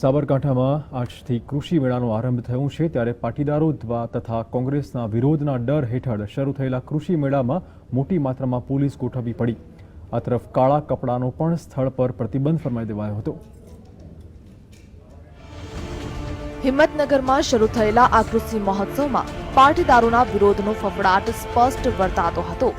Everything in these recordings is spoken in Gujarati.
સાબરકાંઠામાં આજથી કૃષિ મેળાનો આરંભ થયો છે ત્યારે પાટીદારો તથા કોંગ્રેસના વિરોધના ડર હેઠળ શરૂ થયેલા કૃષિ મેળામાં મોટી માત્રામાં પોલીસ ગોઠવવી પડી। આ તરફ કાળા કપડાનો પણ સ્થળ પર પ્રતિબંધ ફરમાવી દેવાયો હતો। હિંમતનગરમાં શરૂ થયેલા આ કૃષિ મહોત્સવમાં પાટીદારોના વિરોધનો ફફડાટ સ્પષ્ટ વર્તાતો હતો।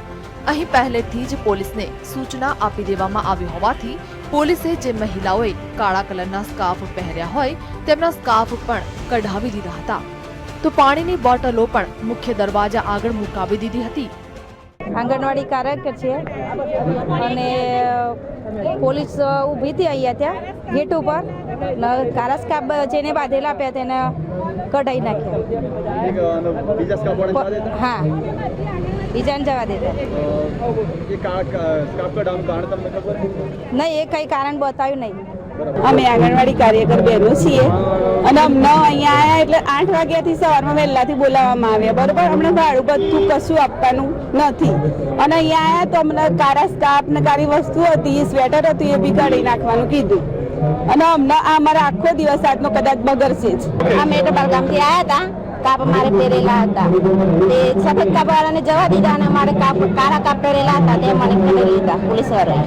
અહીં પહેલેથી જ પોલીસને સૂચના આપી દેવામાં આવી હોવાથી પોલીસે જે મહિલાઓએ કાળા કલરના સ્કાર્ફ પહેર્યા હોય તેમના સ્કાર્ફ પણ કઢાવી દીધા હતા તો પાણીની બોટલો પણ મુખ્ય દરવાજા આગળ મુકાવી દીધી હતી। આંગણવાડી કાર્યકર છે અને પોલીસ ઊભી હતી અહીંયા ત્યાં ગેટ ઉપર કાળા સ્કાર્ફ જેને બાંધેલા આપ્યા તેને કઢાઈ નાખ્યા। હા, બીજાને જવા દેતા નહીં, એ કઈ કારણ બતાવ્યું નહીં। અમે આંગણવાડી કાર્યકર બહેનો છીએ અને અમને અહીંયા આવ્યા એટલે 8 વાગ્યાથી સવારમાં વહેલાથી બોલાવવામાં આવ્યા, બરોબર। અમને ભાડું બધું કશું આપવાનું નથી અને અહીંયા આવ્યા તો અમને કાળા સ્કાર્ફ ને કાળી વસ્તુ હતી, સ્વેટર હતું, એ બી કાઢી નાખવાનું કીધું અને અમને અમારા આખો દિવસ આજનો કદાચ બગડશે જ। અમે તો બલગામથી આવ્યા હતા, કાપ મારે પહેરેલા હતા તે સફેદ કાપ વાળાને જવા દીધા અને અમારે કાળા કાપ પહેરેલા હતા તે મને પકડી લીધા પોલીસ વાળાએ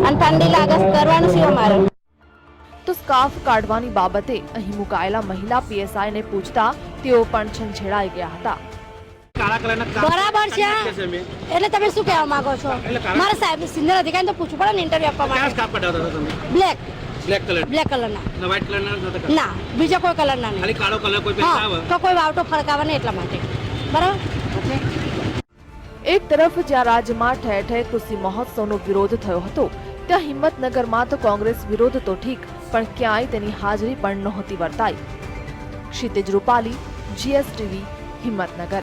અને ઠંડી લાગસ કરવાનું છે અમારે। તો સ્કાર્ફ કાઢવાની બાબતે અહીં મુકાયેલા મહિલા પીએસઆઈ ને પૂછતા તેઓ પણ છંછેડાઈ ગયા હતા। બરાબર છે, એટલે તમે શું કહેવા માંગો છો? મારા સાહેબ સિનિયર અધિકારી તો પૂછવું પડે ને ઇન્ટરવ્યુ આપવા માટે। બ્લેક કલરના વ્હાઇટ કલરના ના, બીજા કોઈ કલરના નહીં, ખાલી કાળો કલર કોઈ પહેરતા આવે તો કોઈ વાવટો ફરકાવે નહીં એટલા માટે, બરાબર। એક તરફ જ્યાં રાજ્યમાં ઠેર ઠેર કૃષિ મહોત્સવનો વિરોધ થયો હતો ત્યાં હિંમતનગરમાં તો કોંગ્રેસ વિરોધ તો ઠીક પણ ક્યાંય તેની હાજરી પણ નહોતી વર્તાઈ। ક્ષિતિજ રૂપાલી, GSTV, હિંમતનગર।